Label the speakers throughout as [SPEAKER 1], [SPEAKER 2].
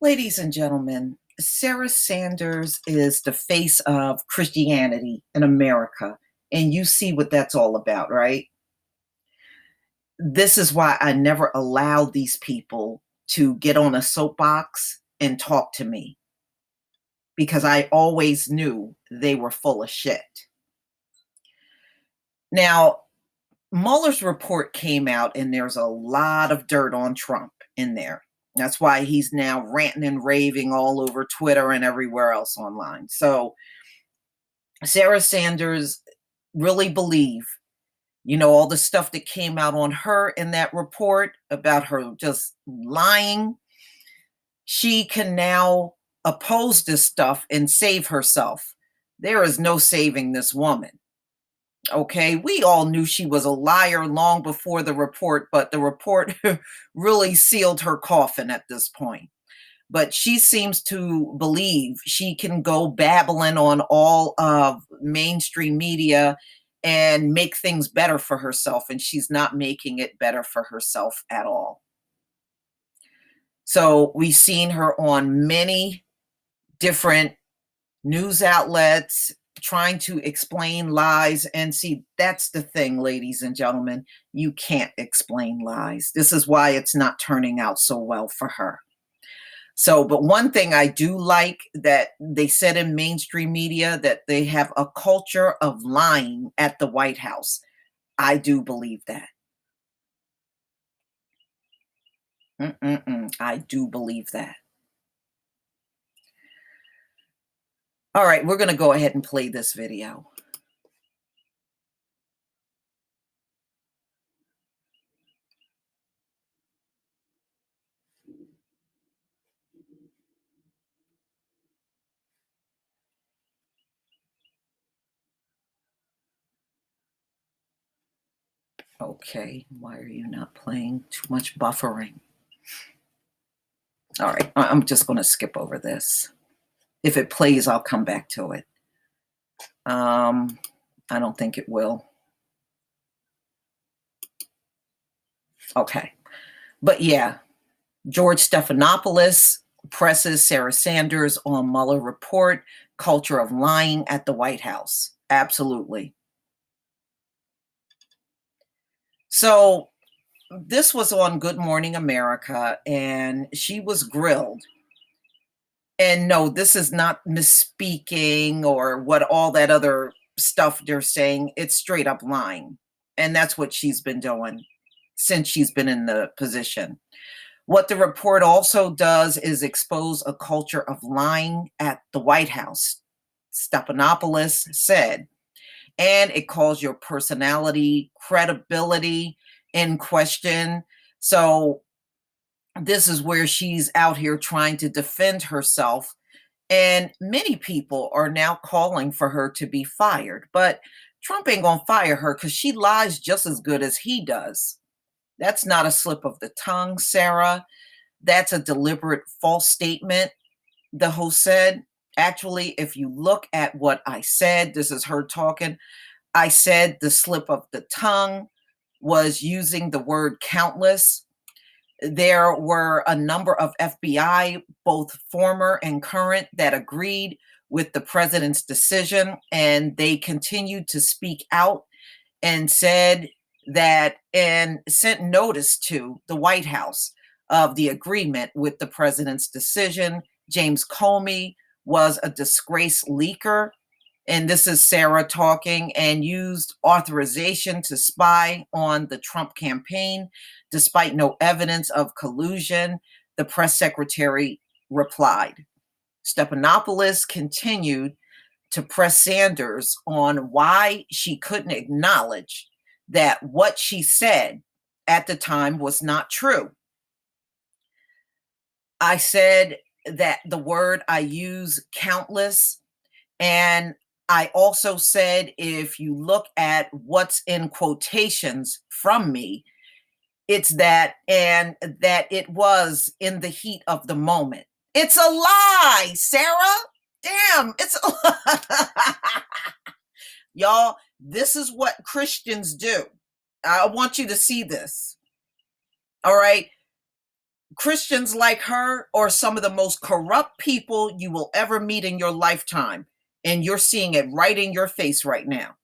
[SPEAKER 1] Ladies and gentlemen, Sarah Sanders is the face of Christianity in America, and you see what that's all about, right? This is why I never allowed these people to get on a soapbox and talk to me because I always knew they were full of shit. Now, Mueller's report came out, and there's a lot of dirt on Trump in there. That's why he's now ranting and raving all over Twitter and everywhere else online. So, Sarah Sanders really believe, all the stuff that came out on her in that report about her just lying. She can now oppose this stuff and save herself. There is no saving this woman. Okay, we all knew she was a liar long before the report, but the report really sealed her coffin at this point. But she seems to believe she can go babbling on all of mainstream media and make things better for herself, and she's not making it better for herself at all. So we've seen her on many different news outlets trying to explain lies. And see, that's the thing, ladies and gentlemen. You can't explain lies. This is why it's not turning out so well for her. So, but one thing I do like that they said in mainstream media that they have a culture of lying at the White House. I do believe that. I do believe that. All right, we're going to go ahead and play this video. Okay, why are you not playing? Too much buffering. All right, I'm just going to skip over this. If it plays, I'll come back to it. I don't think it will. Okay, but yeah, George Stephanopoulos presses Sarah Sanders on Mueller report, culture of lying at the White House. Absolutely. So this was on Good Morning America, and she was grilled. And no, this is not misspeaking or what all that other stuff they're saying. It's straight up lying. And that's what she's been doing since she's been in the position. What the report also does is expose a culture of lying at the White House, Stephanopoulos said, and it calls your personality, credibility in question. So this is where she's out here trying to defend herself. And many people are now calling for her to be fired. But Trump ain't going to fire her because she lies just as good as he does. That's not a slip of the tongue, Sarah. That's a deliberate false statement, the host said. Actually, if you look at what I said, this is her talking. I said the slip of the tongue was using the word countless. There were a number of FBI, both former and current, that agreed with the president's decision, and they continued to speak out and said that and sent notice to the White House of the agreement with the president's decision. James Comey was a disgraced leaker. And this is Sarah talking, and used authorization to spy on the Trump campaign despite no evidence of collusion, the press secretary replied. Stephanopoulos continued to press Sanders on why she couldn't acknowledge that what she said at the time was not true. I said that the word I use, countless, and I also said, if you look at what's in quotations from me, it's that, and that it was in the heat of the moment. It's a lie, Sarah. Damn, it's a lie. Y'all, this is what Christians do. I want you to see this. All right. Christians like her are some of the most corrupt people you will ever meet in your lifetime. And you're seeing it right in your face right now.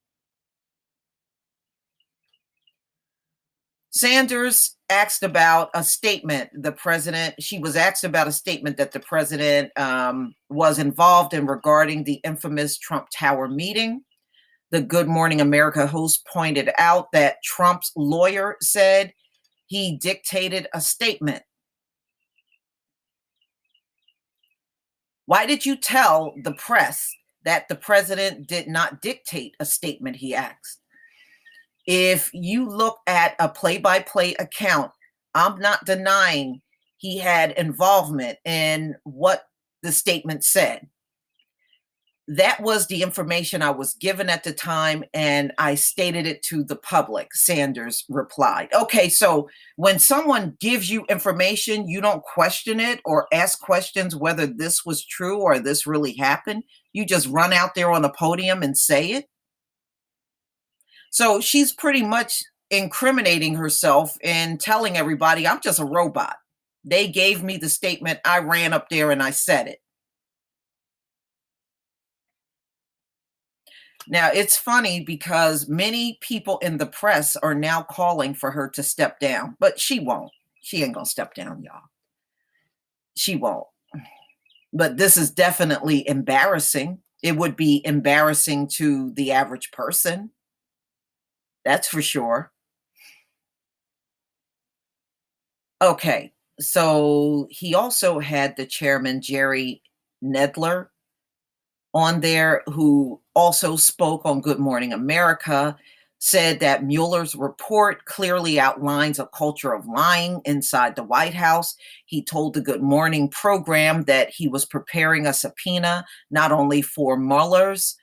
[SPEAKER 1] Sanders asked about a statement she was asked about a statement that the president was involved in regarding the infamous Trump Tower meeting. The Good Morning America host pointed out that Trump's lawyer said he dictated a statement. Why did you tell the press that the president did not dictate a statement? He asked. If you look at a play-by-play account, I'm not denying he had involvement in what the statement said. That was the information I was given at the time, and I stated it to the public, Sanders replied. Okay, so when someone gives you information, you don't question it or ask questions whether this was true or this really happened. You just run out there on the podium and say it. So she's pretty much incriminating herself and telling everybody, I'm just a robot. They gave me the statement. I ran up there and I said it. Now, it's funny because many people in the press are now calling for her to step down, but she won't. She ain't going to step down, y'all. She won't. But this is definitely embarrassing. It would be embarrassing to the average person. That's for sure. Okay, so he also had the chairman, Jerry Nedler, on there, who also spoke on Good Morning America, said that Mueller's report clearly outlines a culture of lying inside the White House. He told the Good Morning program that he was preparing a subpoena not only for Mueller's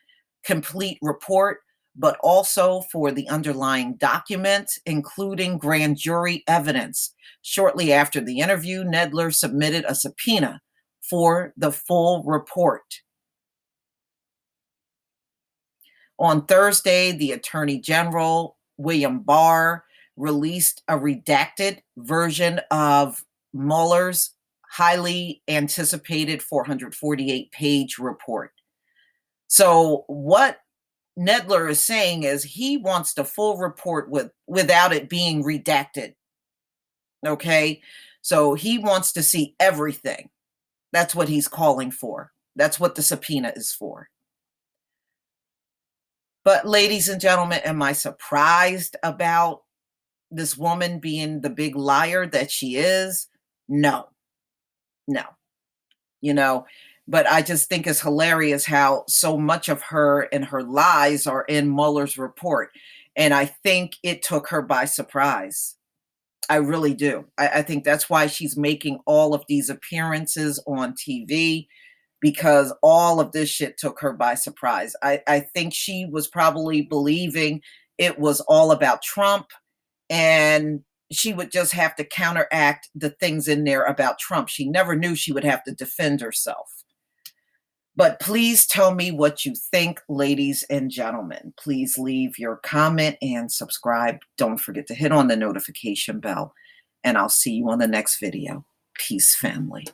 [SPEAKER 1] complete report, but also for the underlying documents, including grand jury evidence. Shortly after the interview, Nedler submitted a subpoena for the full report. On Thursday, the Attorney General, William Barr, released a redacted version of Mueller's highly anticipated 448-page report. So what Nedler is saying is he wants the full report without it being redacted. Okay? So he wants to see everything. That's what he's calling for. That's what the subpoena is for. But ladies and gentlemen, am I surprised about this woman being the big liar that she is? No, no, you know, but I just think it's hilarious how so much of her and her lies are in Mueller's report. And I think it took her by surprise. I really do. I think that's why she's making all of these appearances on TV, because all of this shit took her by surprise. I think she was probably believing it was all about Trump, and she would just have to counteract the things in there about Trump. She never knew she would have to defend herself. But please tell me what you think, ladies and gentlemen. Please leave your comment and subscribe. Don't forget to hit on the notification bell, and I'll see you on the next video. Peace, family.